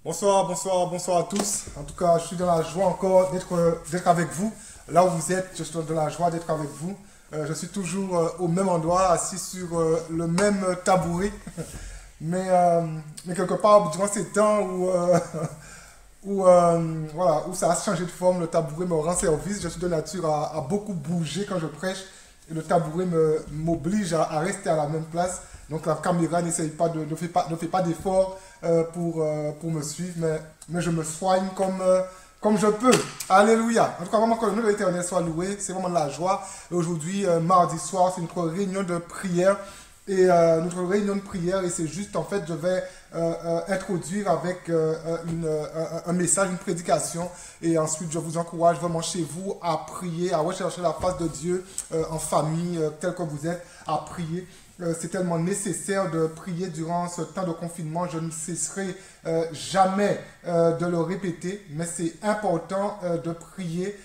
Bonsoir, bonsoir, bonsoir à tous. En tout cas, je suis dans la joie encore d'être avec vous. Là où vous êtes, je suis dans la joie d'être avec vous. Je suis toujours au même endroit, assis sur le même tabouret. Mais, mais quelque part, durant ces temps où, voilà, où ça a changé de forme, le tabouret me rend service. Je suis de nature à beaucoup bouger quand je prêche. Et le tabouret m'oblige à rester à la même place. Donc la caméra n'essaye pas ne fait pas d'effort pour me suivre, mais je me soigne comme je peux. Alléluia. En tout cas, vraiment que le nom de l'Éternel soit loué. C'est vraiment de la joie. Et aujourd'hui, mardi soir, c'est notre réunion de prière. Et c'est juste, en fait, je vais introduire avec un message, une prédication. Et ensuite, je vous encourage vraiment chez vous à prier, à rechercher la face de Dieu en famille, tel que vous êtes, à prier. C'est tellement nécessaire de prier durant ce temps de confinement. Je ne cesserai jamais de le répéter, mais c'est important de prier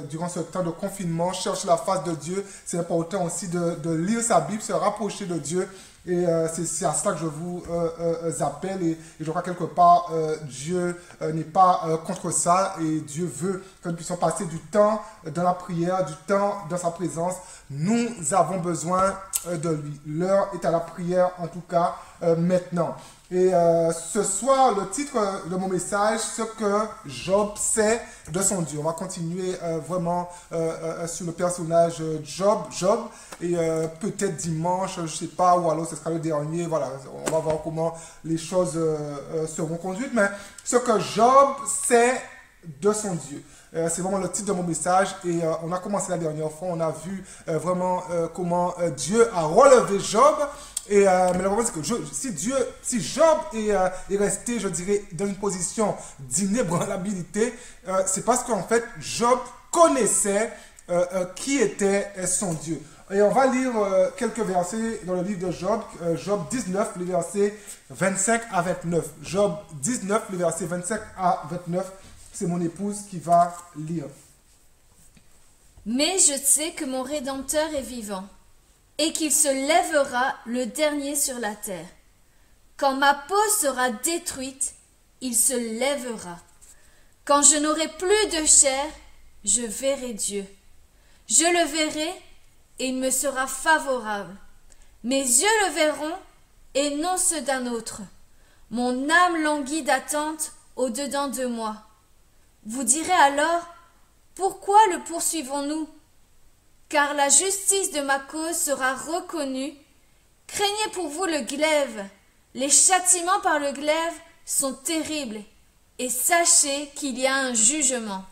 durant ce temps de confinement. Chercher la face de Dieu. C'est important aussi de lire sa Bible, se rapprocher de Dieu. Et c'est à cela que je vous appelle. Et je crois quelque part, Dieu n'est pas contre ça. Et Dieu veut que nous puissions passer du temps dans la prière, du temps dans sa présence. Nous avons besoin de lui. L'heure est à la prière, en tout cas, maintenant. Et ce soir, le titre de mon message, ce que Job sait de son Dieu. On va continuer vraiment sur le personnage Job. Et peut-être dimanche, je ne sais pas, ou alors ce sera le dernier. Voilà, on va voir comment les choses seront conduites. Mais ce que Job sait de son Dieu. C'est vraiment le titre de mon message et on a commencé la dernière fois, on a vu vraiment comment Dieu a relevé Job. Et mais le problème c'est que si Job est resté, je dirais, dans une position d'inébranlabilité, c'est parce qu'en fait Job connaissait qui était son Dieu. Et on va lire quelques versets dans le livre de Job, Job 19, les versets 25 à 29. Job 19, les versets 25 à 29. C'est mon épouse qui va lire. Mais je sais que mon Rédempteur est vivant, et qu'il se lèvera le dernier sur la terre. Quand ma peau sera détruite, il se lèvera. Quand je n'aurai plus de chair, je verrai Dieu. Je le verrai, et il me sera favorable. Mes yeux le verront, et non ceux d'un autre. Mon âme languit d'attente au-dedans de moi. Vous direz alors, pourquoi le poursuivons-nous? Car la justice de ma cause sera reconnue. Craignez pour vous le glaive. Les châtiments par le glaive sont terribles. Et sachez qu'il y a un jugement.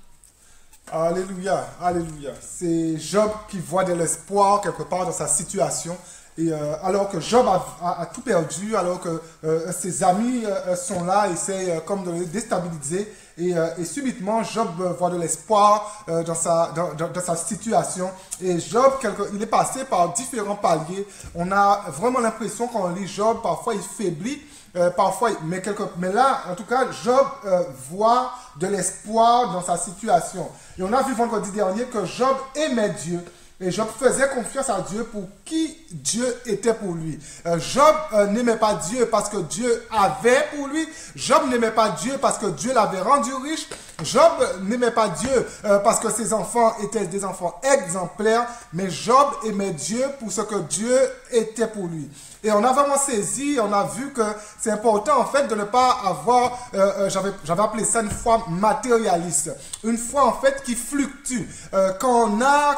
Alléluia, alléluia. C'est Job qui voit de l'espoir quelque part dans sa situation. Et alors que Job a tout perdu, alors que ses amis sont là, essayent comme de le déstabiliser. Et subitement, Job voit de l'espoir dans sa situation. Et Job, il est passé par différents paliers. On a vraiment l'impression quand on lit Job, parfois il faiblit. Parfois, mais là, en tout cas, Job voit de l'espoir dans sa situation. Et on a vu vendredi dernier que Job aimait Dieu. Et Job faisait confiance à Dieu pour qui Dieu était pour lui. Job n'aimait pas Dieu parce que Dieu avait pour lui. Job n'aimait pas Dieu parce que Dieu l'avait rendu riche. Job n'aimait pas Dieu parce que ses enfants étaient des enfants exemplaires. Mais Job aimait Dieu pour ce que Dieu était pour lui. Et on a vraiment saisi, on a vu que c'est important en fait de ne pas avoir, j'avais appelé ça une foi matérialiste. Une foi en fait qui fluctue. Quand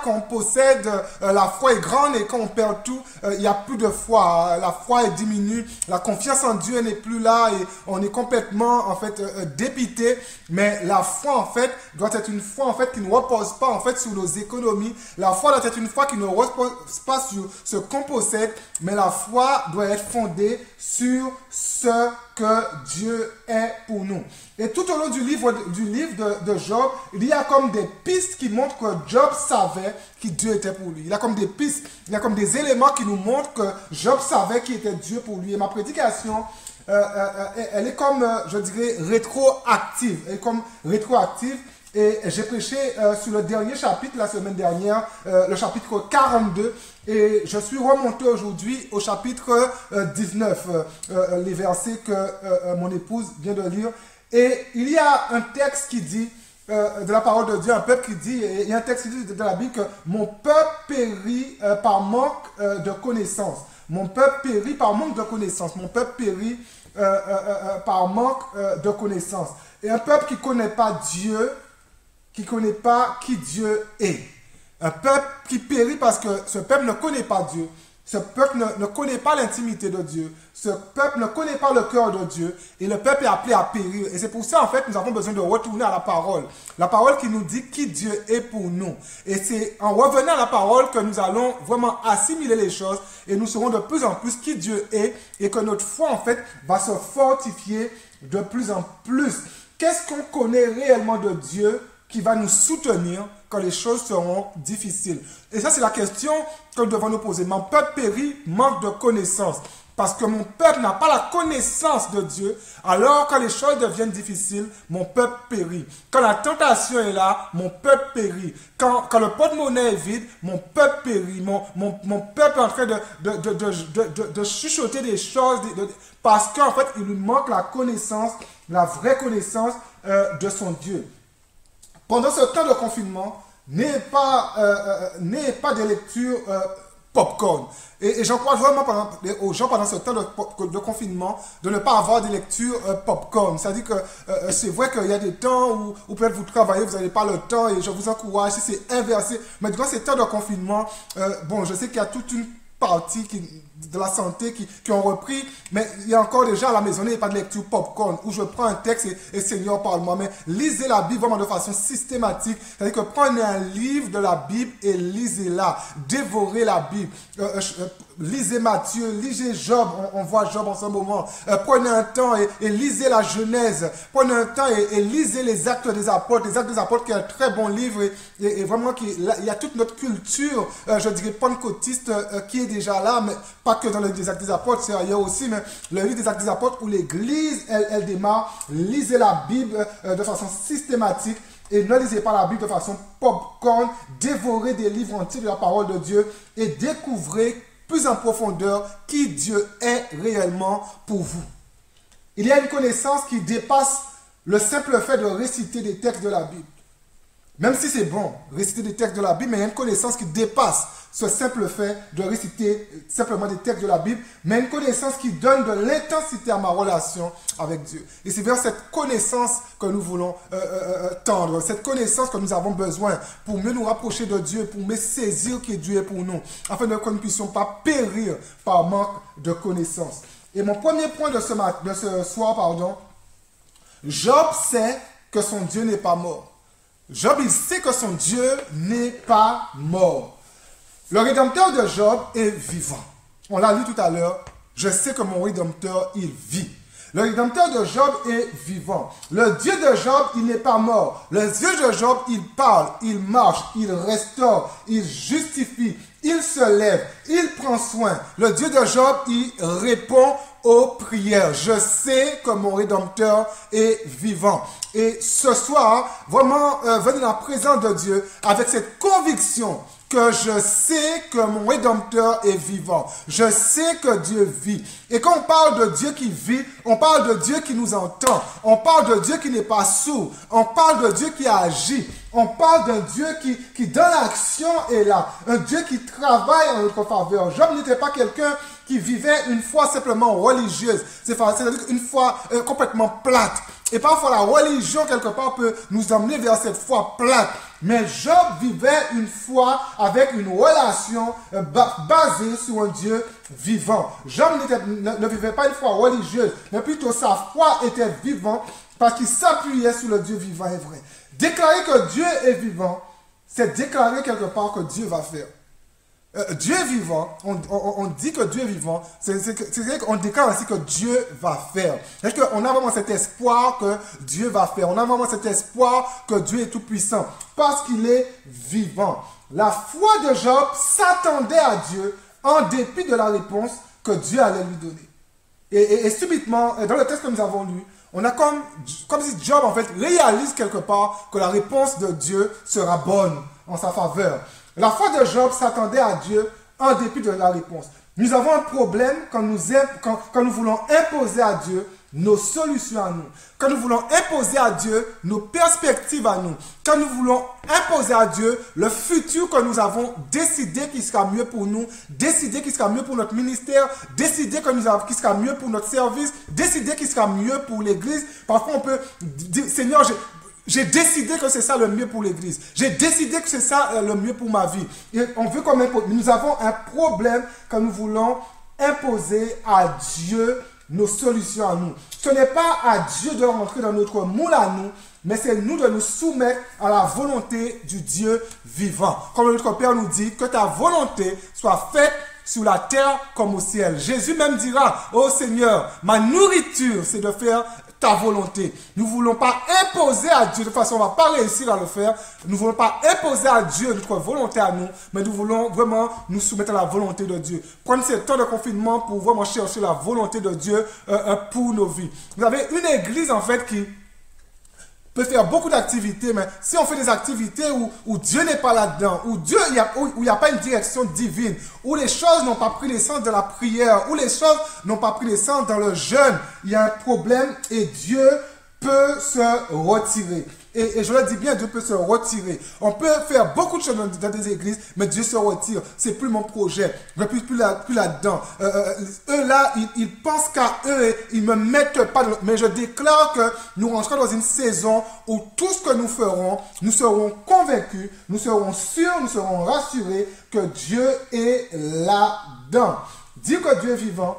on possède, la foi est grande et quand on perd tout, il n'y a plus de foi. La foi est diminue, la confiance en Dieu n'est plus là et on est complètement en fait dépité. Mais la foi en fait doit être une foi en fait qui ne repose pas en fait sur nos économies. La foi doit être une foi qui ne repose pas sur ce qu'on possède, mais la foi doit être fondée sur ce que Dieu est pour nous. Et tout au long du livre de Job, il y a comme des pistes qui montrent que Job savait que Dieu était pour lui. Il y a comme des pistes, il y a comme des éléments qui nous montrent que Job savait qui était Dieu pour lui. Et ma prédication, elle est comme, je dirais, rétroactive. Elle est comme rétroactive. Et j'ai prêché sur le dernier chapitre la semaine dernière, le chapitre 42. Et je suis remonté aujourd'hui au chapitre 19, les versets que mon épouse vient de lire. Et il y a un texte qui dit, de la parole de Dieu, un peuple qui dit, et il y a un texte qui dit de la Bible que mon peuple périt par manque de connaissance. Mon peuple périt par manque de connaissance. Mon peuple périt par manque de connaissance. Et un peuple qui ne connaît pas Dieu, qui ne connaît pas qui Dieu est. Un peuple qui périt parce que ce peuple ne connaît pas Dieu. Ce peuple ne connaît pas l'intimité de Dieu. Ce peuple ne connaît pas le cœur de Dieu. Et le peuple est appelé à périr. Et c'est pour ça, en fait, nous avons besoin de retourner à la parole. La parole qui nous dit qui Dieu est pour nous. Et c'est en revenant à la parole que nous allons vraiment assimiler les choses. Et nous saurons de plus en plus qui Dieu est. Et que notre foi, en fait, va se fortifier de plus en plus. Qu'est-ce qu'on connaît réellement de Dieu qui va nous soutenir quand les choses seront difficiles? Et ça, c'est la question que nous devons nous poser. Mon peuple périt, manque de connaissance. Parce que mon peuple n'a pas la connaissance de Dieu. Alors, quand les choses deviennent difficiles, mon peuple périt. Quand la tentation est là, mon peuple périt. Quand le porte-monnaie est vide, mon peuple périt. Mon peuple est en train de chuchoter des choses. Parce qu'en fait, il lui manque la connaissance, la vraie connaissance de son Dieu. Pendant ce temps de confinement, n'ayez pas de lecture popcorn. Et j'encourage vraiment aux gens pendant ce temps de confinement de ne pas avoir des lectures popcorn. C'est-à-dire que c'est vrai qu'il y a des temps où peut-être vous travaillez, vous n'avez pas le temps et je vous encourage, si c'est inversé. Mais durant ces temps de confinement, bon, je sais qu'il y a toute une partie de la santé qui ont repris, mais il y a encore des gens à la maison, il n'y a pas de lecture popcorn, où je prends un texte et Seigneur parle-moi, mais lisez la Bible vraiment de façon systématique, c'est-à-dire que prenez un livre de la Bible et lisez-la, dévorez la Bible, lisez Matthieu, lisez Job, on voit Job en ce moment, prenez un temps et lisez la Genèse, prenez un temps et lisez les Actes des Apôtres qui est un très bon livre et vraiment il y a toute notre culture, je dirais pentecôtiste qui est déjà là, mais pas que dans les Actes des Apôtres, c'est ailleurs aussi, mais le livre des Actes des Apôtres où l'Église, elle démarre, lisez la Bible de façon systématique et ne lisez pas la Bible de façon popcorn, dévorez des livres entiers de la parole de Dieu et découvrez plus en profondeur qui Dieu est réellement pour vous. Il y a une connaissance qui dépasse le simple fait de réciter des textes de la Bible. Même si c'est bon, réciter des textes de la Bible, mais il y a une connaissance qui dépasse ce simple fait de réciter simplement des textes de la Bible, mais une connaissance qui donne de l'intensité à ma relation avec Dieu. Et c'est vers cette connaissance que nous voulons tendre, cette connaissance que nous avons besoin pour mieux nous rapprocher de Dieu, pour mieux saisir qui Dieu est pour nous, afin que nous ne puissions pas périr par manque de connaissance. Et mon premier point de ce soir, Job sait que son Dieu n'est pas mort. Job, il sait que son Dieu n'est pas mort. Le Rédempteur de Job est vivant. On l'a lu tout à l'heure. Je sais que mon Rédempteur, il vit. Le Rédempteur de Job est vivant. Le Dieu de Job, il n'est pas mort. Le Dieu de Job, il parle, il marche, il restaure, il justifie, il se lève, il prend soin. Le Dieu de Job, il répond aux prières. Je sais que mon Rédempteur est vivant. Et ce soir, vraiment, venez dans la présence de Dieu avec cette conviction que je sais que mon Rédempteur est vivant. Je sais que Dieu vit. Et quand on parle de Dieu qui vit, on parle de Dieu qui nous entend. On parle de Dieu qui n'est pas sourd. On parle de Dieu qui agit. On parle d'un Dieu qui dans l'action est là. Un Dieu qui travaille en notre faveur. Job n'était pas quelqu'un qui vivait une foi simplement religieuse. C'est-à-dire une foi complètement plate. Et parfois la religion quelque part peut nous emmener vers cette foi plate. Mais Job vivait une foi avec une relation basée sur un Dieu vivant. Job ne vivait pas une foi religieuse, mais plutôt sa foi était vivante parce qu'il s'appuyait sur le Dieu vivant et vrai. Déclarer que Dieu est vivant, c'est déclarer quelque part que Dieu va faire. Dieu est vivant, on dit que Dieu est vivant, c'est qu'on déclare ainsi que Dieu va faire. C'est-à-dire qu'on a vraiment cet espoir que Dieu va faire. On a vraiment cet espoir que Dieu est tout puissant parce qu'il est vivant. La foi de Job s'attendait à Dieu en dépit de la réponse que Dieu allait lui donner. Et subitement, dans le texte que nous avons lu, on a comme si Job, en fait, réalise quelque part que la réponse de Dieu sera bonne en sa faveur. La foi de Job s'attendait à Dieu en dépit de la réponse. Nous avons un problème quand nous voulons imposer à Dieu nos solutions à nous. Quand nous voulons imposer à Dieu nos perspectives à nous. Quand nous voulons imposer à Dieu le futur que nous avons décidé qui sera mieux pour nous, décidé qui sera mieux pour notre ministère, décidé qui sera mieux pour notre service, décidé qui sera mieux pour l'Église. Parfois on peut dire, Seigneur, j'ai décidé que c'est ça le mieux pour l'Église. J'ai décidé que c'est ça le mieux pour ma vie. Et on veut comme imposer. Nous avons un problème quand nous voulons imposer à Dieu nos solutions à nous. Ce n'est pas à Dieu de rentrer dans notre moule à nous, mais c'est nous de nous soumettre à la volonté du Dieu vivant. Comme notre Père nous dit, que ta volonté soit faite sur la terre comme au ciel. Jésus même dira, ô Seigneur, ma nourriture, c'est de faire ta volonté. Nous ne voulons pas imposer à Dieu, de toute façon on ne va pas réussir à le faire, nous ne voulons pas imposer à Dieu notre volonté à nous, mais nous voulons vraiment nous soumettre à la volonté de Dieu. Prendre ce temps de confinement pour vraiment chercher la volonté de Dieu pour nos vies. Vous avez une église en fait qui peut faire beaucoup d'activités, mais si on fait des activités où Dieu n'est pas là-dedans, où il n'y a pas une direction divine, où les choses n'ont pas pris l'essence de la prière, où les choses n'ont pas pris l'essence dans le jeûne, il y a un problème et Dieu peut se retirer. Et je le dis bien, Dieu peut se retirer. On peut faire beaucoup de choses dans des églises, mais Dieu se retire. C'est plus mon projet. Je ne suis plus là-dedans. Eux là, ils pensent qu'à eux, ils ne me mettent pas. Mais je déclare que nous rentrons dans une saison où tout ce que nous ferons, nous serons convaincus, nous serons sûrs, nous serons rassurés que Dieu est là-dedans. Dire que Dieu est vivant,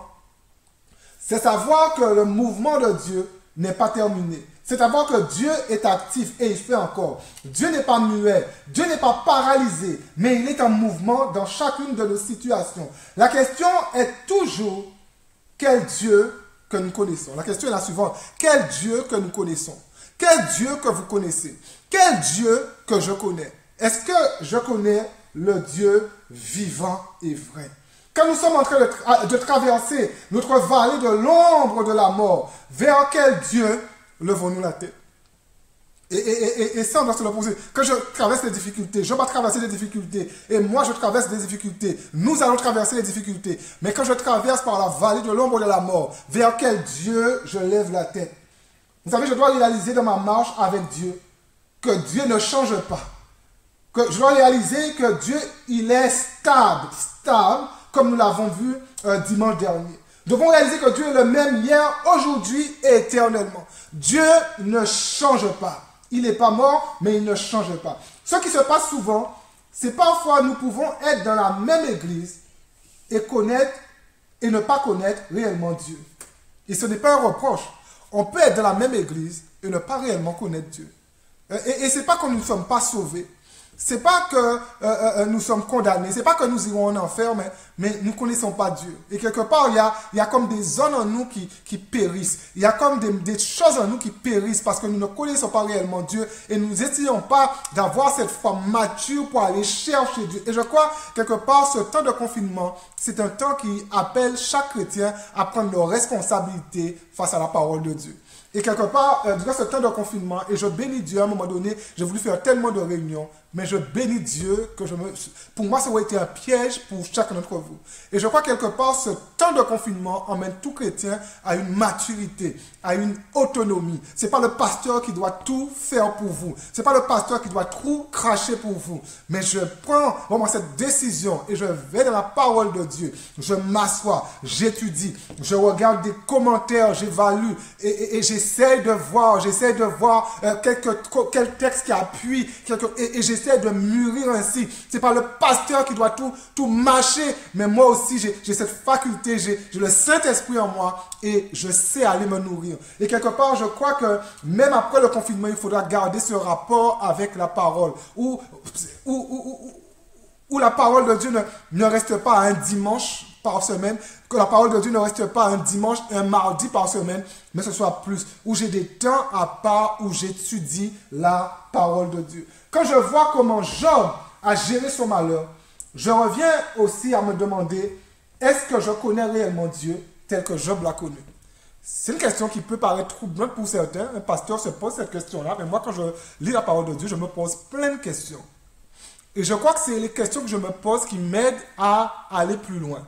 c'est savoir que le mouvement de Dieu n'est pas terminé. C'est savoir que Dieu est actif et il fait encore. Dieu n'est pas muet, Dieu n'est pas paralysé, mais il est en mouvement dans chacune de nos situations. La question est toujours, quel Dieu que nous connaissons? La question est la suivante, quel Dieu que nous connaissons? Quel Dieu que vous connaissez? Quel Dieu que je connais? Est-ce que je connais le Dieu vivant et vrai? Quand nous sommes en train de traverser notre vallée de l'ombre de la mort, vers quel Dieu levons-nous la tête? Et ça, on doit se le poser. Quand je traverse les difficultés, je vais traverser les difficultés. Et moi, je traverse des difficultés. Nous allons traverser les difficultés. Mais quand je traverse par la vallée de l'ombre de la mort, vers quel Dieu je lève la tête? Vous savez, je dois réaliser dans ma marche avec Dieu que Dieu ne change pas. Que je dois réaliser que Dieu, il est stable, comme nous l'avons vu dimanche dernier. Nous devons réaliser que Dieu est le même hier, aujourd'hui et éternellement. Dieu ne change pas. Il n'est pas mort, mais il ne change pas. Ce qui se passe souvent, c'est parfois nous pouvons être dans la même église et connaître et ne pas connaître réellement Dieu. Et ce n'est pas un reproche. On peut être dans la même église et ne pas réellement connaître Dieu. Et ce n'est pas que nous ne sommes pas sauvés. C'est pas que nous sommes condamnés, c'est pas que nous irons en enfer, mais nous ne connaissons pas Dieu. Et quelque part, il y a comme des zones en nous qui périssent. Il y a comme des choses en nous qui périssent parce que nous ne connaissons pas réellement Dieu et nous n'essayons pas d'avoir cette foi mature pour aller chercher Dieu. Et je crois, quelque part, ce temps de confinement, c'est un temps qui appelle chaque chrétien à prendre leurs responsabilités face à la parole de Dieu. Et quelque part, durant ce temps de confinement, et je bénis Dieu, à un moment donné, j'ai voulu faire tellement de réunions, mais je bénis Dieu que pour moi, ça aurait été un piège pour chacun d'entre vous. Et je crois quelque part, ce temps de confinement emmène tout chrétien à une maturité, à une autonomie. C'est pas le pasteur qui doit tout faire pour vous. C'est pas le pasteur qui doit tout cracher pour vous. Mais je prends vraiment cette décision et je vais dans la parole de Dieu. Je m'assois, j'étudie, je regarde des commentaires, j'évalue et j'essaie de voir quel texte qui appuie et j'essaie de mûrir ainsi. C'est pas le pasteur qui doit tout mâcher, mais moi aussi j'ai cette faculté, j'ai le Saint-Esprit en moi et je sais aller me nourrir. Et quelque part, je crois que même après le confinement, il faudra garder ce rapport avec la parole où la parole de Dieu ne reste pas un dimanche par semaine, que la parole de Dieu ne reste pas un dimanche, un mardi par semaine, mais ce soit plus, où j'ai des temps à part, où j'étudie la parole de Dieu. Quand je vois comment Job a géré son malheur, je reviens aussi à me demander, est-ce que je connais réellement Dieu tel que Job l'a connu? C'est une question qui peut paraître troublante pour certains. Un pasteur se pose cette question-là, mais moi, quand je lis la parole de Dieu, je me pose plein de questions. Et je crois que c'est les questions que je me pose qui m'aident à aller plus loin.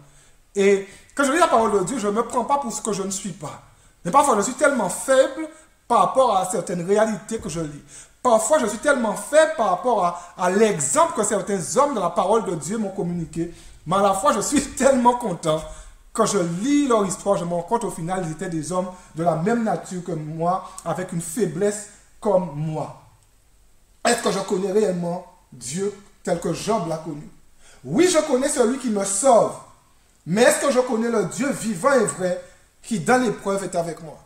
Et quand je lis la parole de Dieu, je ne me prends pas pour ce que je ne suis pas. Mais parfois, je suis tellement faible par rapport à certaines réalités que je lis. Parfois, je suis tellement faible par rapport à l'exemple que certains hommes de la parole de Dieu m'ont communiqué. Mais à la fois, je suis tellement content. Quand je lis leur histoire, je me rends compte au final, ils étaient des hommes de la même nature que moi, avec une faiblesse comme moi. Est-ce que je connais réellement Dieu tel que Job l'a connu? Oui, je connais celui qui me sauve. Mais est-ce que je connais le Dieu vivant et vrai qui, dans l'épreuve, est avec moi?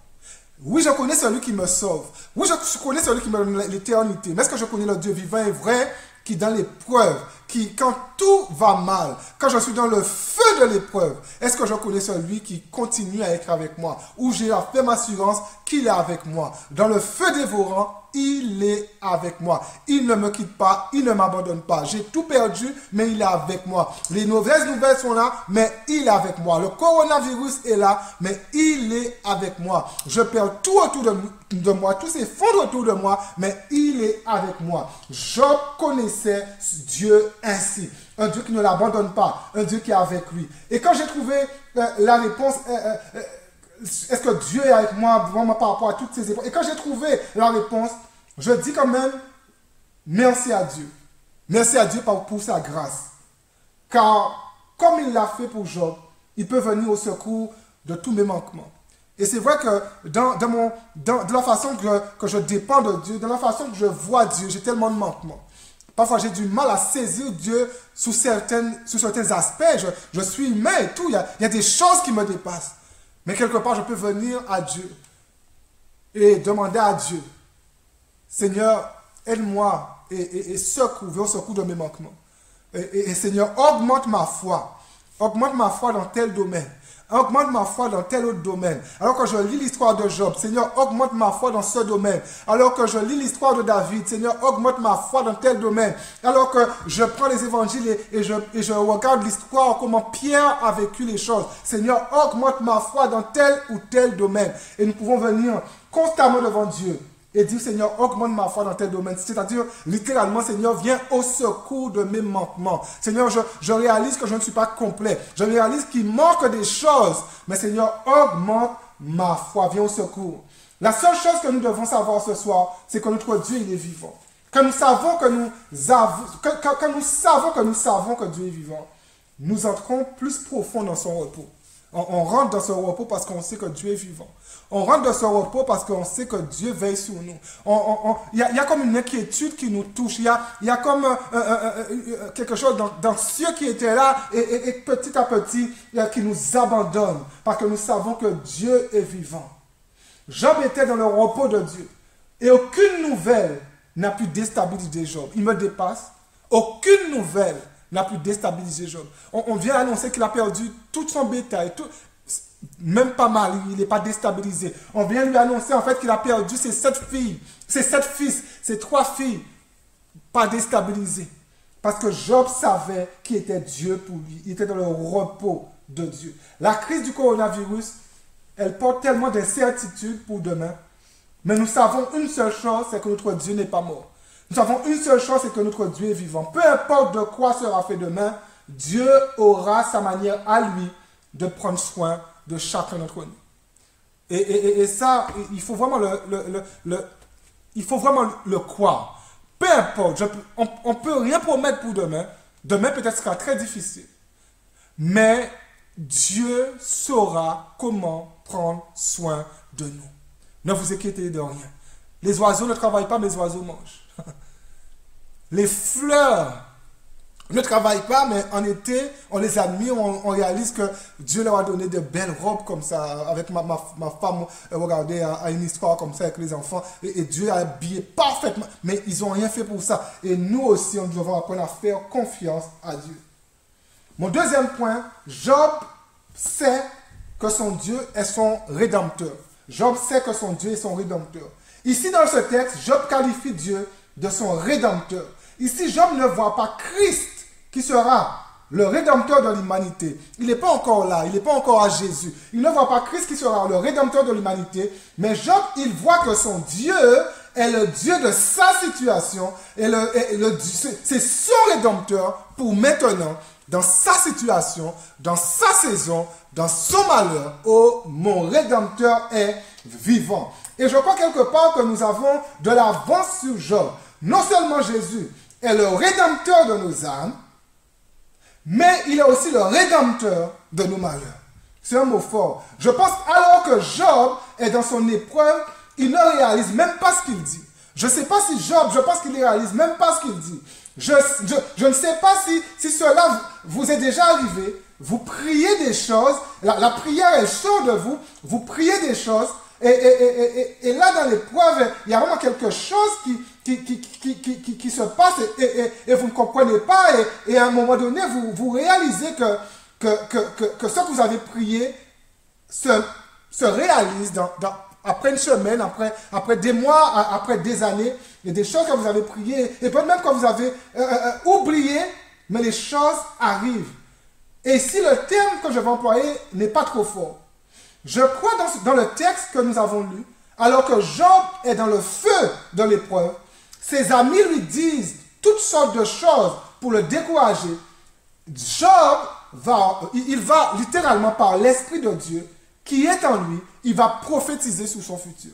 Oui, je connais celui qui me sauve. Oui, je connais celui qui me donne l'éternité. Mais est-ce que je connais le Dieu vivant et vrai qui, dans l'épreuve, qui, quand tout va mal, quand je suis dans le feu de l'épreuve, est-ce que je connais celui qui continue à être avec moi, où j'ai la ferme assurance qu'il est avec moi? Dans le feu dévorant, il est avec moi. Il ne me quitte pas, il ne m'abandonne pas. J'ai tout perdu, mais il est avec moi. Les mauvaises nouvelles sont là, mais il est avec moi. Le coronavirus est là, mais il est avec moi. Je perds tout autour de moi, tout s'effondre autour de moi, mais il est avec moi. Job connaissait Dieu ainsi. Un Dieu qui ne l'abandonne pas, un Dieu qui est avec lui. Et quand j'ai trouvé la réponse... est-ce que Dieu est avec moi vraiment par rapport à toutes ces épreuves? Et quand j'ai trouvé la réponse, je dis quand même merci à Dieu. Merci à Dieu pour sa grâce. Car comme il l'a fait pour Job, il peut venir au secours de tous mes manquements. Et c'est vrai que dans la façon que je dépends de Dieu, dans la façon que je vois Dieu, j'ai tellement de manquements. Parfois, j'ai du mal à saisir Dieu sous certains aspects. Je suis humain et tout. Il y a des choses qui me dépassent. Mais quelque part, je peux venir à Dieu et demander à Dieu, Seigneur, aide-moi et secours, viens au secours de mes manquements. Et Seigneur, augmente ma foi dans tel domaine. Augmente ma foi dans tel autre domaine. Alors que je lis l'histoire de Job, Seigneur, augmente ma foi dans ce domaine. Alors que je lis l'histoire de David, Seigneur, augmente ma foi dans tel domaine. Alors que je prends les évangiles et je regarde l'histoire, comment Pierre a vécu les choses. Seigneur, augmente ma foi dans tel ou tel domaine. Et nous pouvons venir constamment devant Dieu et dire, Seigneur, augmente ma foi dans tel domaine. C'est-à-dire, littéralement, Seigneur, viens au secours de mes manquements. Seigneur, je réalise que je ne suis pas complet. Je réalise qu'il manque des choses. Mais Seigneur, augmente ma foi. Viens au secours. La seule chose que nous devons savoir ce soir, c'est que notre Dieu, il est vivant. Quand nous savons que nous savons que Dieu est vivant, nous entrons plus profond dans son repos. On rentre dans ce repos parce qu'on sait que Dieu est vivant. On rentre dans ce repos parce qu'on sait que Dieu veille sur nous. Il y a comme une inquiétude qui nous touche. Il y a comme quelque chose d'anxieux qui était là et petit à petit qui nous abandonne parce que nous savons que Dieu est vivant. Job était dans le repos de Dieu et aucune nouvelle n'a pu déstabiliser Job. Il me dépasse. Aucune nouvelle n'a pu déstabiliser Job. On vient annoncer qu'il a perdu tout son bétail, même pas mal, il n'est pas déstabilisé. On vient lui annoncer en fait qu'il a perdu ses 7 filles, ses 7 fils, ses 3 filles, pas déstabilisé. Parce que Job savait qui était Dieu pour lui. Il était dans le repos de Dieu. La crise du coronavirus, elle porte tellement d'incertitudes pour demain. Mais nous savons une seule chose, c'est que notre Dieu n'est pas mort. Nous savons une seule chose, c'est que notre Dieu est vivant. Peu importe de quoi sera fait demain, Dieu aura sa manière à lui de prendre soin de chacun d'entre nous. Et ça, il faut vraiment le croire. Peu importe, on ne peut rien promettre pour demain. Demain peut-être sera très difficile. Mais Dieu saura comment prendre soin de nous. Ne vous inquiétez de rien. Les oiseaux ne travaillent pas, mais les oiseaux mangent. Les fleurs ne travaillent pas, mais en été, on les admire, on réalise que Dieu leur a donné de belles robes comme ça. Avec ma femme, regardez, à une histoire comme ça avec les enfants. Et Dieu a habillé parfaitement. Mais ils n'ont rien fait pour ça. Et nous aussi, nous devons apprendre à faire confiance à Dieu. Mon deuxième point, Job sait que son Dieu est son rédempteur. Job sait que son Dieu est son rédempteur. Ici, dans ce texte, Job qualifie Dieu de son rédempteur. Ici, Job ne voit pas Christ qui sera le Rédempteur de l'humanité. Il n'est pas encore là, il n'est pas encore à Jésus. Il ne voit pas Christ qui sera le Rédempteur de l'humanité, mais Job, il voit que son Dieu est le Dieu de sa situation, et c'est son Rédempteur pour maintenant, dans sa situation, dans sa saison, dans son malheur. Oh, mon Rédempteur est vivant. Et je crois quelque part que nous avons de l'avance sur Job. Non seulement Jésus est le Rédempteur de nos âmes, mais il est aussi le Rédempteur de nos malheurs. C'est un mot fort. Je pense alors que Job est dans son épreuve, il ne réalise même pas ce qu'il dit. Je ne sais pas si Job, je pense qu'il ne réalise même pas ce qu'il dit. Je ne sais pas si cela vous est déjà arrivé. Vous priez des choses, la prière est chaude de vous, vous priez des choses, et là dans l'épreuve, il y a vraiment quelque chose qui se passe et vous ne comprenez pas, et à un moment donné, vous réalisez que ce que vous avez prié se réalise après une semaine, après des mois, après des années. Il y a des choses que vous avez priées, et peut-être même que vous avez oublié, mais les choses arrivent. Et si le terme que je vais employer n'est pas trop fort, je crois dans le texte que nous avons lu, alors que Job est dans le feu de l'épreuve, ses amis lui disent toutes sortes de choses pour le décourager. Job va littéralement par l'Esprit de Dieu qui est en lui, il va prophétiser sur son futur.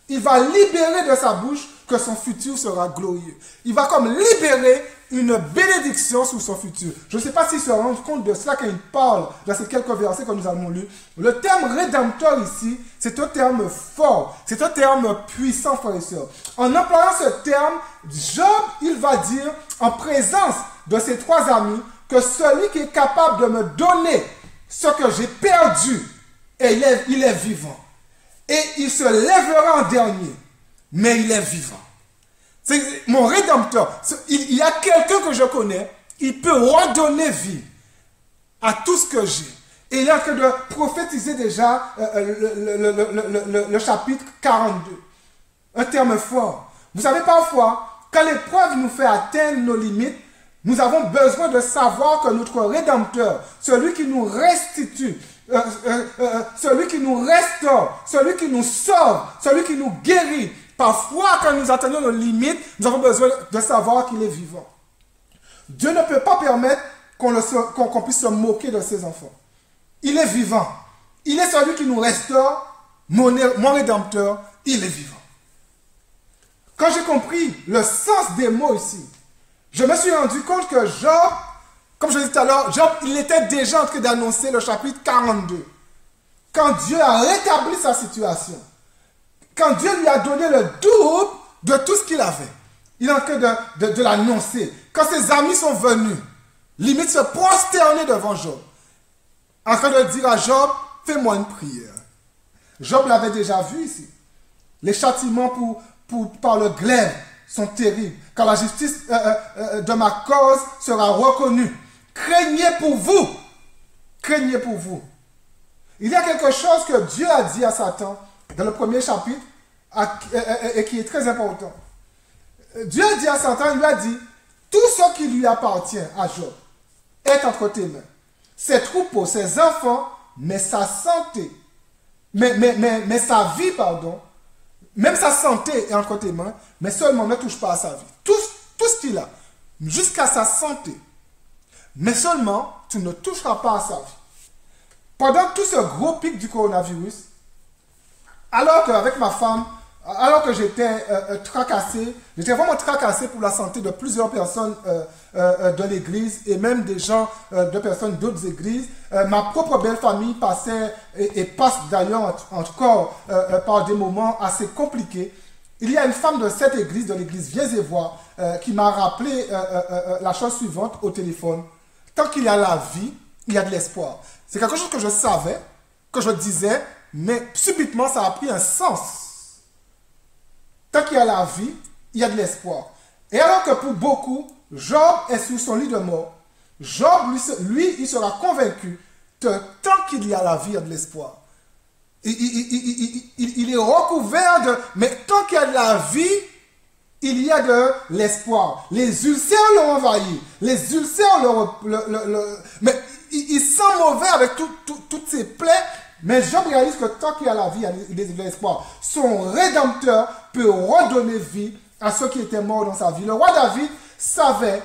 Il va libérer de sa bouche que son futur sera glorieux. Il va comme libérer une bénédiction sur son futur. Je ne sais pas s'il se rend compte de cela quand il parle dans ces quelques versets que nous avons lus. Le terme rédempteur ici, c'est un terme fort. C'est un terme puissant, frères et sœurs. En employant ce terme, Job, il va dire en présence de ses trois amis que celui qui est capable de me donner ce que j'ai perdu, il est vivant. Et il se lèvera en dernier, mais il est vivant. C'est mon Rédempteur. Il y a quelqu'un que je connais, il peut redonner vie à tout ce que j'ai. Et il est en train de prophétiser déjà le chapitre 42. Un terme fort. Vous savez, parfois, quand l'épreuve nous fait atteindre nos limites, nous avons besoin de savoir que notre Rédempteur, celui qui nous restitue, celui qui nous restaure, celui qui nous sauve, celui qui nous guérit. Parfois, quand nous atteignons nos limites, nous avons besoin de savoir qu'il est vivant. Dieu ne peut pas permettre qu'on puisse se moquer de ses enfants. Il est vivant. Il est celui qui nous restaure, mon Rédempteur, il est vivant. Quand j'ai compris le sens des mots ici, je me suis rendu compte que Job, comme je disais tout à l'heure, Job, il était déjà en train d'annoncer le chapitre 42. Quand Dieu a rétabli sa situation, quand Dieu lui a donné le double de tout ce qu'il avait, il est en train de l'annoncer. Quand ses amis sont venus, limite se prosterner devant Job, en train de dire à Job, fais-moi une prière. Job l'avait déjà vu ici. Les châtiments par le glaive sont terribles. Quand la justice de ma cause sera reconnue, craignez pour vous. Craignez pour vous. Il y a quelque chose que Dieu a dit à Satan dans le premier chapitre et qui est très important. Dieu a dit à Satan, il lui a dit, tout ce qui lui appartient à Job est entre tes mains. Ses troupeaux, ses enfants, mais sa santé, mais sa vie, pardon, même sa santé est entre tes mains, mais seulement ne touche pas à sa vie. Tout ce qu'il a, jusqu'à sa santé, mais seulement tu ne toucheras pas à sa vie. Pendant tout ce gros pic du coronavirus, alors qu'avec ma femme, alors que j'étais tracassé, j'étais vraiment tracassé pour la santé de plusieurs personnes de l'église et même des gens, de personnes d'autres églises. Ma propre belle famille passait et passe d'ailleurs encore par des moments assez compliqués. Il y a une femme de cette église, de l'église Viezévois, qui m'a rappelé la chose suivante au téléphone. Tant qu'il y a la vie, il y a de l'espoir. C'est quelque chose que je savais, que je disais, mais subitement ça a pris un sens. Tant qu'il y a la vie, il y a de l'espoir. Et alors que pour beaucoup, Job est sur son lit de mort, Job, lui, il sera convaincu que tant qu'il y a la vie, il y a de l'espoir. Il est recouvert de... Mais tant qu'il y a de la vie, il y a de l'espoir. Les ulcères l'ont envahi. Les ulcères mais il sent mauvais avec toutes ces plaies. Mais Job réalise que tant qu'il y a la vie, il y a de l'espoir. Son Rédempteur peut redonner vie à ceux qui étaient morts dans sa vie. Le roi David savait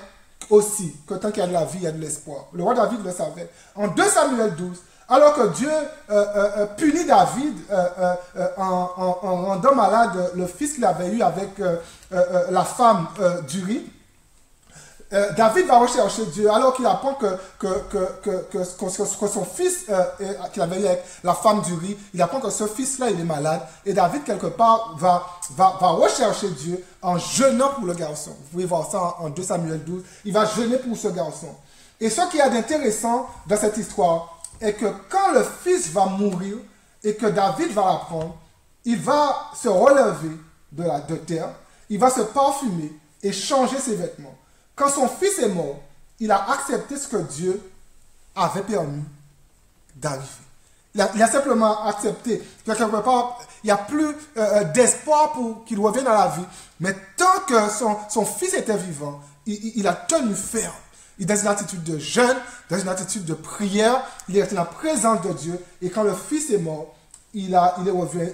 aussi que tant qu'il y a de la vie, il y a de l'espoir. Le roi David le savait. En 2 Samuel 12, alors que Dieu punit David en rendant malade le fils qu'il avait eu avec la femme d'Uri, David va rechercher Dieu alors qu'il apprend que son fils qu'il avait eu avec la femme d'Uri, il apprend que ce fils-là il est malade et David quelque part va rechercher Dieu en jeûnant pour le garçon. Vous pouvez voir ça en 2 Samuel 12, il va jeûner pour ce garçon. Et ce qui est d'intéressant dans cette histoire est que quand le fils va mourir et que David va l'apprendre, il va se relever de terre, il va se parfumer et changer ses vêtements. Quand son fils est mort, il a accepté ce que Dieu avait permis d'arriver. Il a simplement accepté que quelque part, il n'y a plus d'espoir pour qu'il revienne à la vie. Mais tant que son fils était vivant, il a tenu ferme. Il est dans une attitude de jeûne, dans une attitude de prière. Il est dans la présence de Dieu. Et quand le fils est mort, il est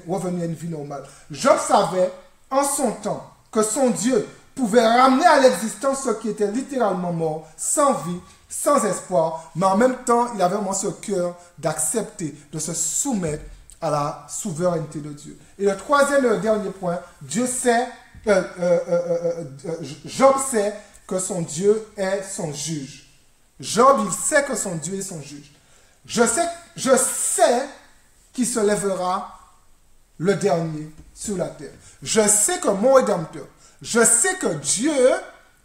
revenu à une vie normale. Job savait en son temps que son Dieu pouvait ramener à l'existence ceux qui étaient littéralement morts, sans vie, sans espoir, mais en même temps, il avait vraiment ce cœur d'accepter, de se soumettre à la souveraineté de Dieu. Et le troisième et le dernier point, Job sait que son Dieu est son juge. Job, il sait que son Dieu est son juge. Je sais qu'il se lèvera le dernier sur la terre. Je sais que mon Rédempteur, je sais que Dieu,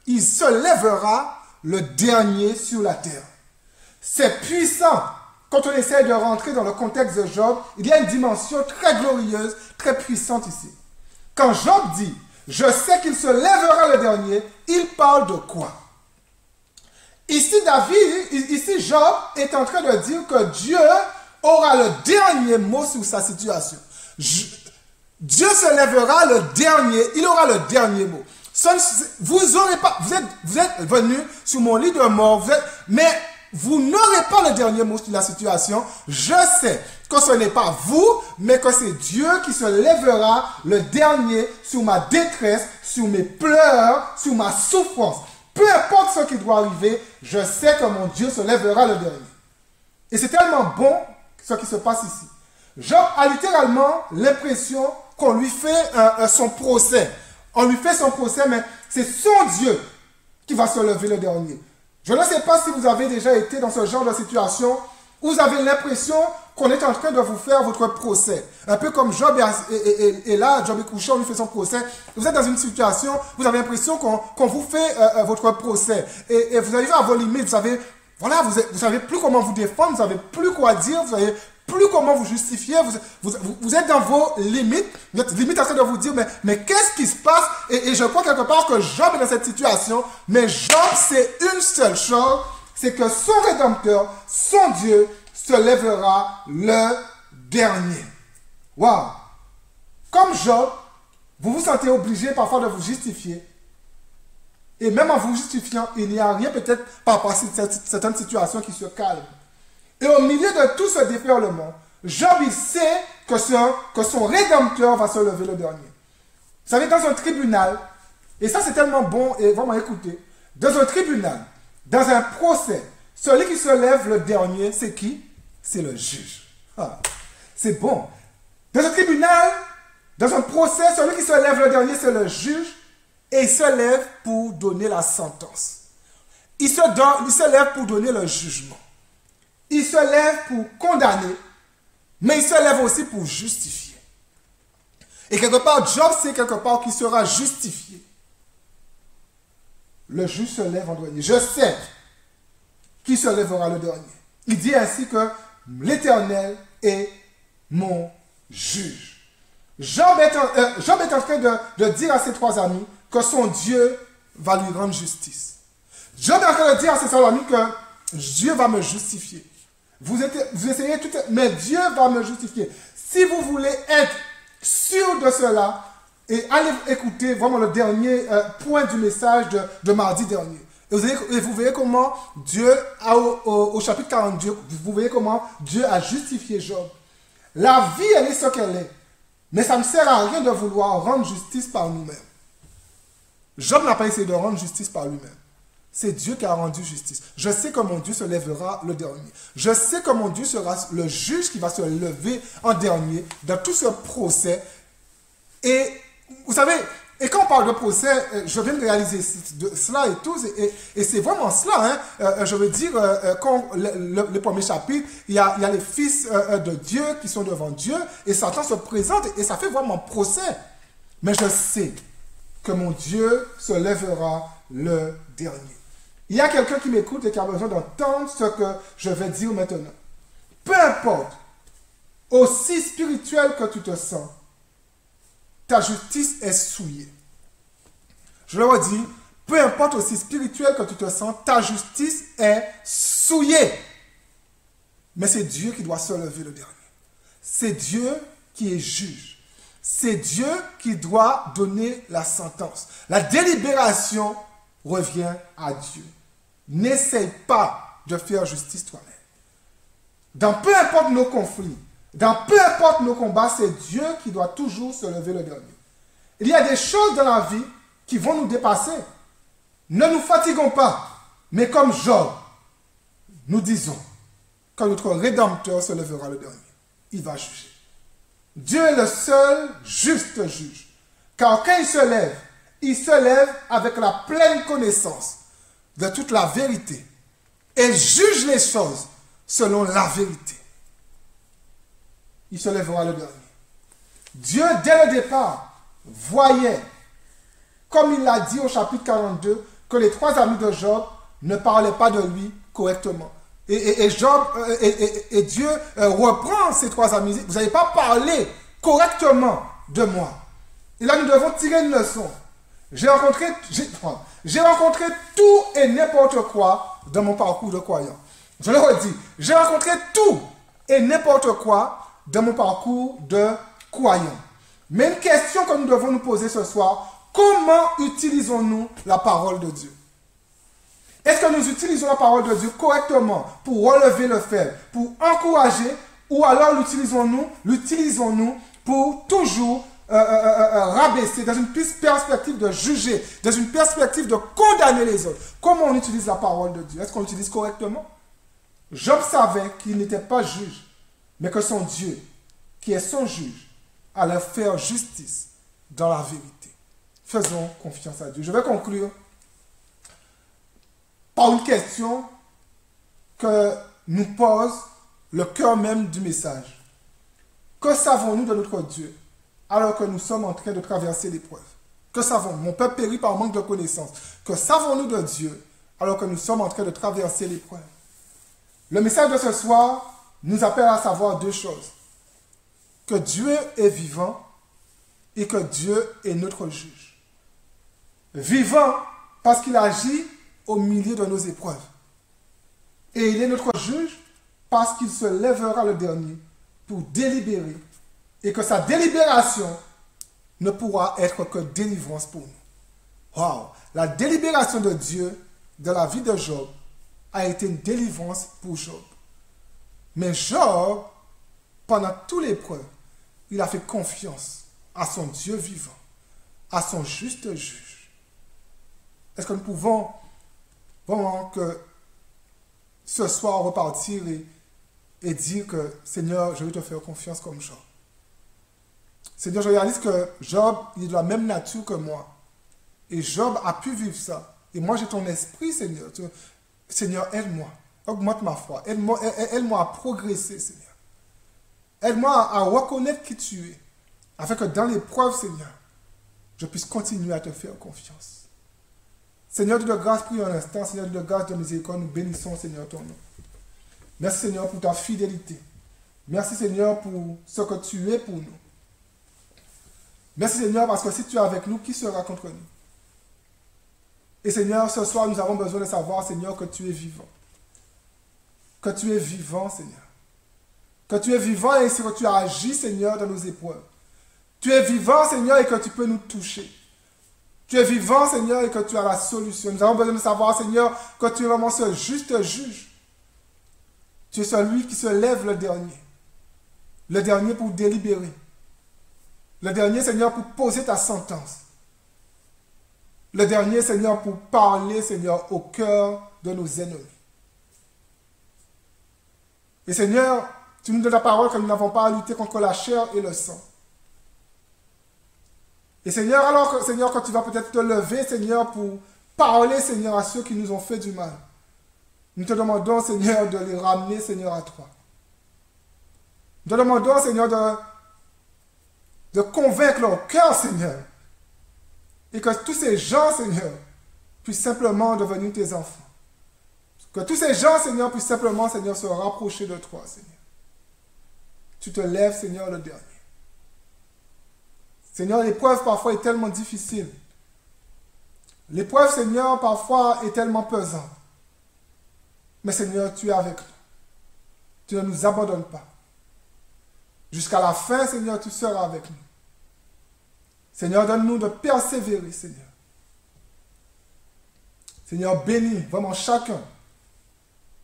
il se lèvera le dernier sur la terre. C'est puissant. Quand on essaie de rentrer dans le contexte de Job, il y a une dimension très glorieuse, très puissante ici. Quand Job dit, je sais qu'il se lèvera le dernier, il parle de quoi? Ici, Job est en train de dire que Dieu aura le dernier mot sur sa situation. Dieu se lèvera le dernier, il aura le dernier mot. Vous êtes venu sur mon lit de mort, mais vous n'aurez pas le dernier mot sur la situation. Je sais que ce n'est pas vous, mais que c'est Dieu qui se lèvera le dernier sur ma détresse, sur mes pleurs, sur ma souffrance. Peu importe ce qui doit arriver, je sais que mon Dieu se lèvera le dernier. Et c'est tellement bon ce qui se passe ici. Job a littéralement l'impression qu'on lui fait son procès. On lui fait son procès, mais c'est son Dieu qui va se lever le dernier. Je ne sais pas si vous avez déjà été dans ce genre de situation où vous avez l'impression qu'on est en train de vous faire votre procès. Un peu comme Job est là, Job est couché, on lui fait son procès. Vous êtes dans une situation, vous avez l'impression qu'on vous fait votre procès. Et vous arrivez à vos limites, vous savez plus comment vous défendre, vous savez plus quoi dire, vous savez plus comment vous justifier, vous êtes dans vos limites, vous êtes limite en train de vous dire, mais qu'est-ce qui se passe? Et je crois quelque part que Job est dans cette situation, mais Job, c'est une seule chose, c'est que son Rédempteur, son Dieu, se lèvera le dernier. Waouh! Comme Job, vous vous sentez obligé parfois de vous justifier. Et même en vous justifiant, il n'y a rien peut-être par rapport à certaines situations qui se calment. Et au milieu de tout ce déferlement, Job, il sait que son Rédempteur va se lever le dernier. Vous savez, dans un tribunal, et ça c'est tellement bon, et vraiment écoutez, dans un tribunal, dans un procès, celui qui se lève le dernier, c'est qui? C'est le juge. Ah, c'est bon. Dans un tribunal, dans un procès, celui qui se lève le dernier, c'est le juge, et il se lève pour donner la sentence. Il se lève pour donner le jugement. Il se lève pour condamner, mais il se lève aussi pour justifier. Et quelque part, Job sait quelque part qu'il sera justifié. Le juge se lève en dernier. Je sais qui se lèvera le dernier. Il dit ainsi que l'Éternel est mon juge. Job est en train de dire à ses trois amis que son Dieu va lui rendre justice. Job est en train de dire à ses trois amis que Dieu va me justifier. Vous essayez tout, mais Dieu va me justifier. Si vous voulez être sûr de cela, Et allez écouter vraiment le dernier point du message de mardi dernier. Et vous verrez comment Dieu, au chapitre 42, vous verrez comment Dieu a justifié Job. La vie, elle est ce qu'elle est. Mais ça ne sert à rien de vouloir rendre justice par nous-mêmes. Job n'a pas essayé de rendre justice par lui-même. C'est Dieu qui a rendu justice. Je sais que mon Dieu se lèvera le dernier. Je sais que mon Dieu sera le juge qui va se lever en dernier dans tout ce procès. Et vous savez, et quand on parle de procès, je viens de réaliser cela et tout, et c'est vraiment cela. Hein. Je veux dire, quand le premier chapitre, il y a les fils de Dieu qui sont devant Dieu, et Satan se présente, et ça fait vraiment procès. Mais je sais que mon Dieu se lèvera le dernier. Il y a quelqu'un qui m'écoute et qui a besoin d'entendre ce que je vais dire maintenant. Peu importe, aussi spirituel que tu te sens, ta justice est souillée. Je le redis, peu importe aussi spirituel que tu te sens, ta justice est souillée. Mais c'est Dieu qui doit se lever le dernier. C'est Dieu qui est juge. C'est Dieu qui doit donner la sentence. La délibération revient à Dieu. N'essaye pas de faire justice toi-même. Dans peu importe nos conflits, dans peu importe nos combats, c'est Dieu qui doit toujours se lever le dernier. Il y a des choses dans la vie qui vont nous dépasser. Ne nous fatiguons pas, mais comme Job, nous disons que notre Rédempteur se lèvera le dernier. Il va juger. Dieu est le seul juste juge. Car quand il se lève avec la pleine connaissance de toute la vérité et juge les choses selon la vérité. Il se lèvera le dernier. Dieu, dès le départ, voyait, comme il l'a dit au chapitre 42, que les trois amis de Job ne parlaient pas de lui correctement. Et Dieu reprend ces trois amis. Vous n'avez pas parlé correctement de moi. Et là, nous devons tirer une leçon. J'ai rencontré tout et n'importe quoi dans mon parcours de croyant. Je le redis, j'ai rencontré tout et n'importe quoi dans mon parcours de croyant. Mais une question que nous devons nous poser ce soir, comment utilisons-nous la parole de Dieu? Est-ce que nous utilisons la parole de Dieu correctement pour relever le faible, pour encourager, ou alors l'utilisons-nous pour toujours rabaisser, dans une perspective de juger, dans une perspective de condamner les autres? Comment on utilise la parole de Dieu? Est-ce qu'on l'utilise correctement? Job savait qu'il n'était pas juge, mais que son Dieu, qui est son juge, allait faire justice dans la vérité. Faisons confiance à Dieu. Je vais conclure par une question que nous pose le cœur même du message. Que savons-nous de notre Dieu alors que nous sommes en train de traverser l'épreuve? Que savons-nous? Mon peuple périt par manque de connaissance. Que savons-nous de Dieu alors que nous sommes en train de traverser l'épreuve? Le message de ce soir nous appelle à savoir deux choses. Que Dieu est vivant et que Dieu est notre juge. Vivant parce qu'il agit au milieu de nos épreuves. Et il est notre juge parce qu'il se lèvera le dernier pour délibérer et que sa délibération ne pourra être que délivrance pour nous. Wow! La délibération de Dieu dans la vie de Job a été une délivrance pour Job. Mais Job, pendant toute l'épreuve, il a fait confiance à son Dieu vivant, à son juste juge. Est-ce que nous pouvons vraiment que ce soir repartir et dire que Seigneur, je vais te faire confiance comme Job. Seigneur, je réalise que Job, il est de la même nature que moi. Et Job a pu vivre ça. Et moi, j'ai ton esprit, Seigneur. Seigneur, aide-moi. Augmente ma foi. Aide-moi à progresser, Seigneur. Aide-moi à reconnaître qui tu es. Afin que dans l'épreuve, Seigneur, je puisse continuer à te faire confiance. Seigneur Dieu de grâce, prie un instant. Seigneur Dieu de grâce, de miséricorde, nous bénissons, Seigneur, ton nom. Merci, Seigneur, pour ta fidélité. Merci, Seigneur, pour ce que tu es pour nous. Merci, Seigneur, parce que si tu es avec nous, qui sera contre nous? Et Seigneur, ce soir, nous avons besoin de savoir, Seigneur, que tu es vivant. Que tu es vivant, Seigneur. Que tu es vivant et que tu as agi, Seigneur, dans nos épreuves. Tu es vivant, Seigneur, et que tu peux nous toucher. Tu es vivant, Seigneur, et que tu as la solution. Nous avons besoin de savoir, Seigneur, que tu es vraiment ce juste juge. Tu es celui qui se lève le dernier. Le dernier pour délibérer. Le dernier, Seigneur, pour poser ta sentence. Le dernier, Seigneur, pour parler, Seigneur, au cœur de nos ennemis. Et Seigneur, tu nous donnes la parole que nous n'avons pas à lutter contre la chair et le sang. Et Seigneur, alors que, Seigneur, quand tu vas peut-être te lever, Seigneur, pour parler, Seigneur, à ceux qui nous ont fait du mal, nous te demandons, Seigneur, de les ramener, Seigneur, à toi. Nous te demandons, Seigneur, de convaincre leur cœur, Seigneur. Et que tous ces gens, Seigneur, puissent simplement devenir tes enfants. Que tous ces gens, Seigneur, puissent simplement, Seigneur, se rapprocher de toi, Seigneur. Tu te lèves, Seigneur, le dernier. Seigneur, l'épreuve parfois est tellement difficile. L'épreuve, Seigneur, parfois est tellement pesante. Mais Seigneur, tu es avec nous. Tu ne nous abandonnes pas. Jusqu'à la fin, Seigneur, tu seras avec nous. Seigneur, donne-nous de persévérer, Seigneur. Seigneur, bénis vraiment chacun.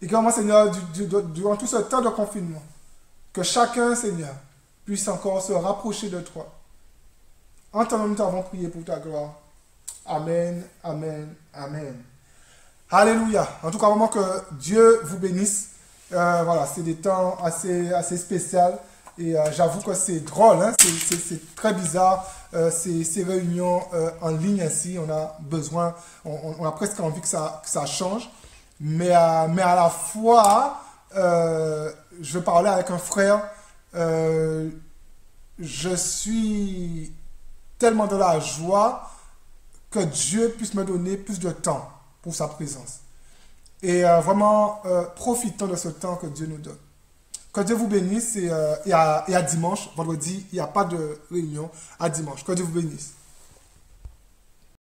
Et que vraiment, Seigneur, durant tout ce temps de confinement, que chacun, Seigneur, puisse encore se rapprocher de toi. En ton nom, nous t'avons prié pour ta gloire. Amen, amen, amen. Alléluia. En tout cas, vraiment que Dieu vous bénisse. Voilà, c'est des temps assez spéciaux. Et j'avoue que c'est drôle, hein? C'est très bizarre, ces réunions en ligne ainsi. On a besoin, on a presque envie que ça change. Mais à la fois, je parlais avec un frère, je suis tellement de la joie que Dieu puisse me donner plus de temps pour sa présence. Et vraiment, profitons de ce temps que Dieu nous donne. Que Dieu vous bénisse et à dimanche, vendredi, il n'y a pas de réunion, à dimanche. Que Dieu vous bénisse.